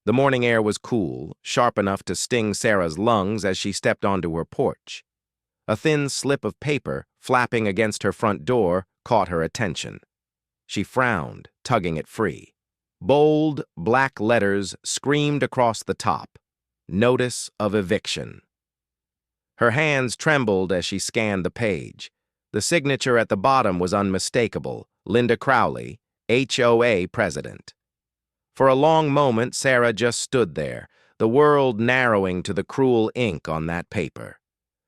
The morning air was cool, sharp enough to sting Sarah's lungs as she stepped onto her porch. A thin slip of paper, flapping against her front door, caught her attention. She frowned, tugging it free. Bold, black letters screamed across the top. Notice of eviction. Her hands trembled as she scanned the page. The signature at the bottom was unmistakable: Linda Crowley, HOA President. For a long moment, Sarah just stood there, the world narrowing to the cruel ink on that paper.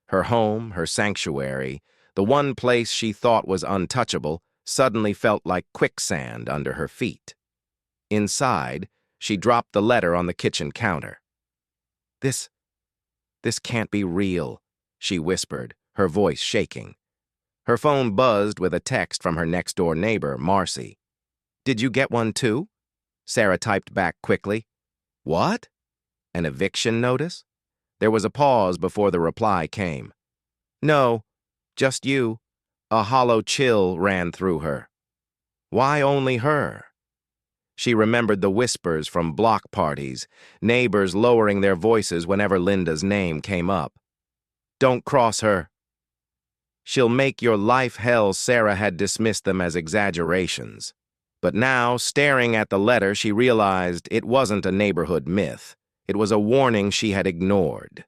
Her home, her sanctuary, the one place she thought was untouchable, suddenly felt like quicksand under her feet. Inside, she dropped the letter on the kitchen counter. This can't be real," she whispered, her voice shaking. Her phone buzzed with a text from her next-door neighbor, Marcy. "Did you get one too?" Sarah typed back quickly. "What? An eviction notice?" There was a pause before the reply came. "No, just you." A hollow chill ran through her. Why only her? She remembered the whispers from block parties, neighbors lowering their voices whenever Linda's name came up. "Don't cross her." "She'll make your life hell." Sarah had dismissed them as exaggerations. But now, staring at the letter, she realized it wasn't a neighborhood myth. It was a warning she had ignored.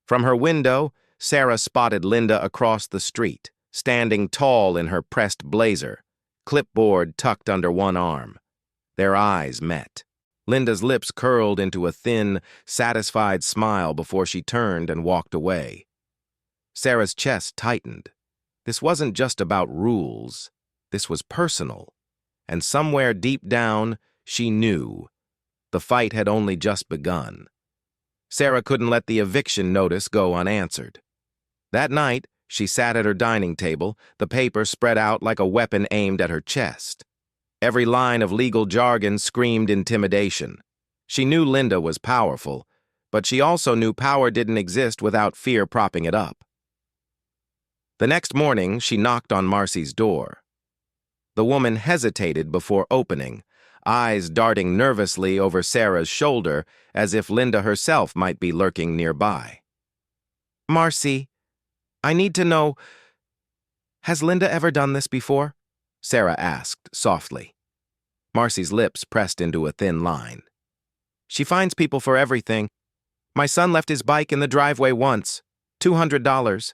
From her window, Sarah spotted Linda across the street, standing tall in her pressed blazer, clipboard tucked under one arm. Their eyes met. Linda's lips curled into a thin, satisfied smile before she turned and walked away. Sarah's chest tightened. This wasn't just about rules. This was personal. And somewhere deep down, she knew. The fight had only just begun. Sarah couldn't let the eviction notice go unanswered. That night, she sat at her dining table, the paper spread out like a weapon aimed at her chest. Every line of legal jargon screamed intimidation. She knew Linda was powerful, but she also knew power didn't exist without fear propping it up. The next morning, she knocked on Marcy's door. The woman hesitated before opening, eyes darting nervously over Sarah's shoulder as if Linda herself might be lurking nearby. "Marcy, I need to know, has Linda ever done this before?" Sarah asked softly. Marcy's lips pressed into a thin line. "She finds people for everything. My son left his bike in the driveway once, $200.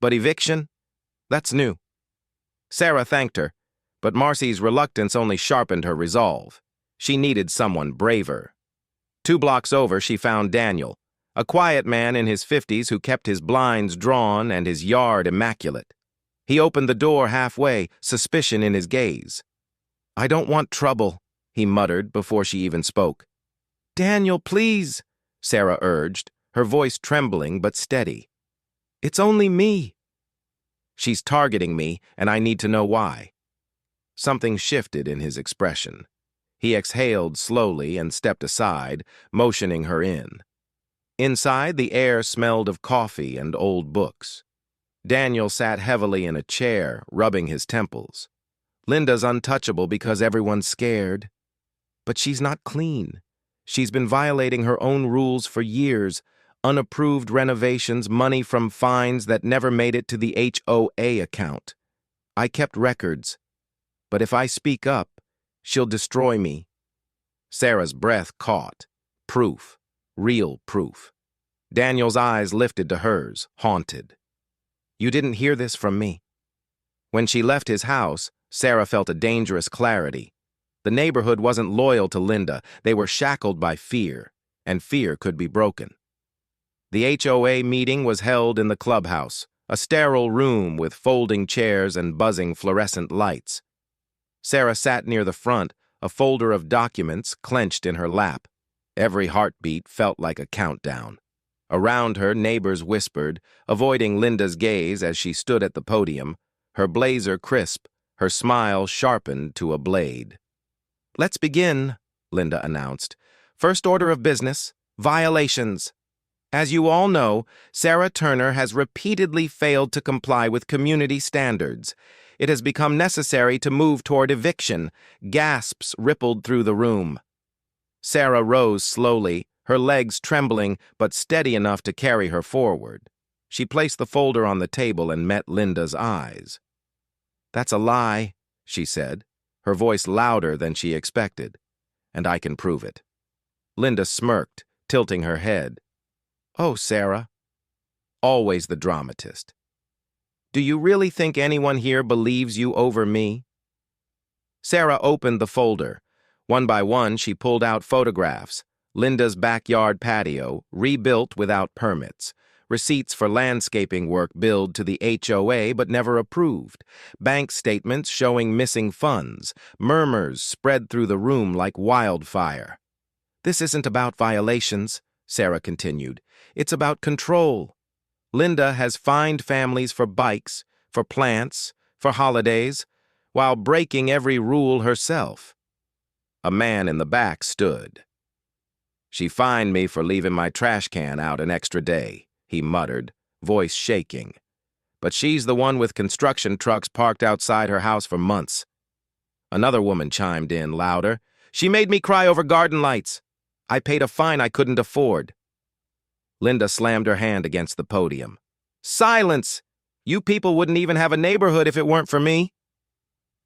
But eviction? That's new." Sarah thanked her, but Marcy's reluctance only sharpened her resolve. She needed someone braver. 2 blocks over, she found Daniel, a quiet man in his 50s who kept his blinds drawn and his yard immaculate. He opened the door halfway, suspicion in his gaze. "I don't want trouble," he muttered before she even spoke. "Daniel, please," Sarah urged, her voice trembling but steady. "It's only me." "She's targeting me, and I need to know why." Something shifted in his expression. He exhaled slowly and stepped aside, motioning her in. Inside, the air smelled of coffee and old books. Daniel sat heavily in a chair, rubbing his temples. "Linda's untouchable because everyone's scared. But she's not clean. She's been violating her own rules for years. Unapproved renovations, money from fines that never made it to the HOA account. I kept records. But if I speak up, she'll destroy me." Sarah's breath caught. Proof. Real proof. Daniel's eyes lifted to hers, haunted. "You didn't hear this from me." When she left his house, Sarah felt a dangerous clarity. The neighborhood wasn't loyal to Linda. They were shackled by fear, and fear could be broken. The HOA meeting was held in the clubhouse, a sterile room with folding chairs and buzzing fluorescent lights. Sarah sat near the front, a folder of documents clenched in her lap. Every heartbeat felt like a countdown. Around her, neighbors whispered, avoiding Linda's gaze as she stood at the podium, her blazer crisp, her smile sharpened to a blade. "Let's begin," Linda announced. "First order of business, violations. As you all know, Sarah Turner has repeatedly failed to comply with community standards. It has become necessary to move toward eviction." Gasps rippled through the room. Sarah rose slowly, her legs trembling but steady enough to carry her forward. She placed the folder on the table and met Linda's eyes. "That's a lie," she said, her voice louder than she expected. "And I can prove it." Linda smirked, tilting her head. "Oh, Sarah." Always the dramatist. "Do you really think anyone here believes you over me?" Sarah opened the folder. One by one, she pulled out photographs. Linda's backyard patio, rebuilt without permits. Receipts for landscaping work billed to the HOA but never approved. Bank statements showing missing funds. Murmurs spread through the room like wildfire. "This isn't about violations," Sarah continued. "It's about control. Linda has fined families for bikes, for plants, for holidays, while breaking every rule herself." A man in the back stood. "She fined me for leaving my trash can out an extra day," he muttered, voice shaking. "But she's the one with construction trucks parked outside her house for months." Another woman chimed in, louder. "She made me cry over garden lights. I paid a fine I couldn't afford." Linda slammed her hand against the podium. "Silence! You people wouldn't even have a neighborhood if it weren't for me."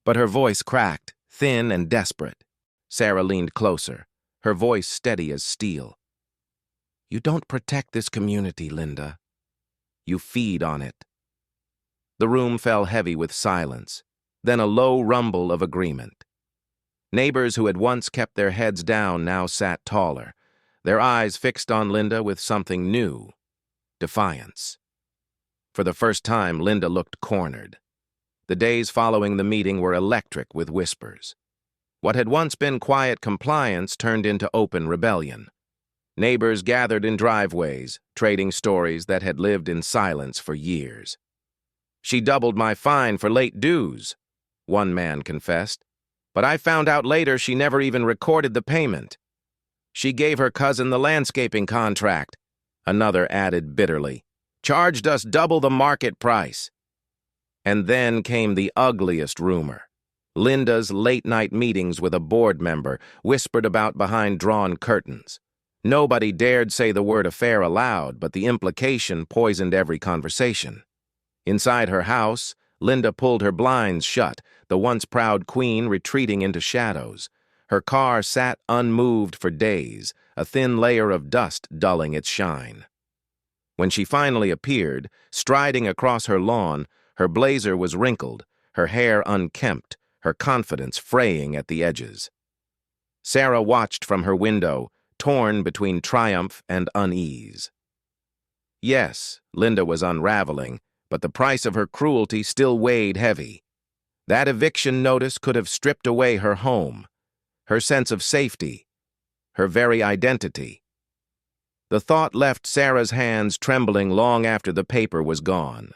But her voice cracked, thin and desperate. Sarah leaned closer, her voice steady as steel. "You don't protect this community, Linda. You feed on it." The room fell heavy with silence, then a low rumble of agreement. Neighbors who had once kept their heads down now sat taller, their eyes fixed on Linda with something new, defiance. For the first time, Linda looked cornered. The days following the meeting were electric with whispers. What had once been quiet compliance turned into open rebellion. Neighbors gathered in driveways, trading stories that had lived in silence for years. "She doubled my fine for late dues," one man confessed. "But I found out later she never even recorded the payment." "She gave her cousin the landscaping contract," another added bitterly. "Charged us double the market price." And then came the ugliest rumor. Linda's late-night meetings with a board member, whispered about behind drawn curtains. Nobody dared say the word affair aloud, but the implication poisoned every conversation. Inside her house, Linda pulled her blinds shut, the once proud queen retreating into shadows. Her car sat unmoved for days, a thin layer of dust dulling its shine. When she finally appeared, striding across her lawn, her blazer was wrinkled, her hair unkempt, her confidence fraying at the edges. Sarah watched from her window, torn between triumph and unease. Yes, Linda was unraveling, but the price of her cruelty still weighed heavy. That eviction notice could have stripped away her home, her sense of safety, her very identity. The thought left Sarah's hands trembling long after the paper was gone.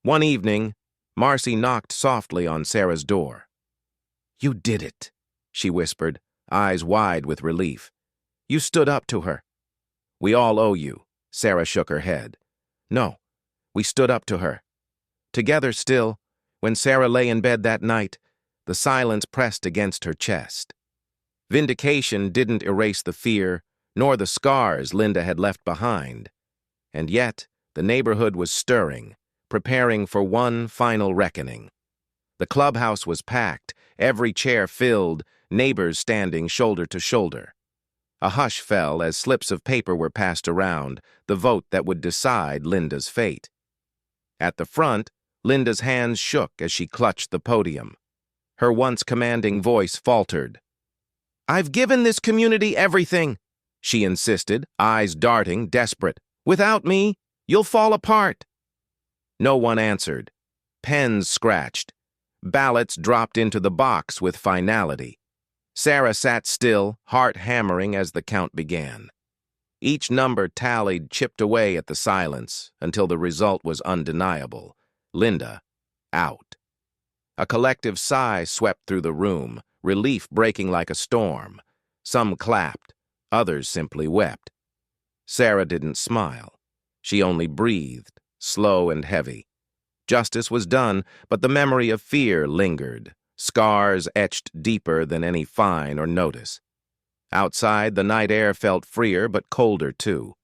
One evening, Marcy knocked softly on Sarah's door. "You did it," she whispered, eyes wide with relief. "You stood up to her." "We all owe you," Sarah shook her head. "No, we stood up to her." Together still, when Sarah lay in bed that night, the silence pressed against her chest. Vindication didn't erase the fear, nor the scars Linda had left behind. And yet, the neighborhood was stirring, preparing for one final reckoning. The clubhouse was packed, every chair filled, neighbors standing shoulder to shoulder. A hush fell as slips of paper were passed around, the vote that would decide Linda's fate. At the front, Linda's hands shook as she clutched the podium. Her once commanding voice faltered. "I've given this community everything," she insisted, eyes darting, desperate. "Without me, you'll fall apart." No one answered. Pens scratched. Ballots dropped into the box with finality. Sarah sat still, heart hammering as the count began. Each number tallied chipped away at the silence until the result was undeniable. Linda, out. A collective sigh swept through the room, relief breaking like a storm. Some clapped, others simply wept. Sarah didn't smile. She only breathed, slow and heavy. Justice was done, but the memory of fear lingered, scars etched deeper than any fine or notice. Outside, the night air felt freer but colder too.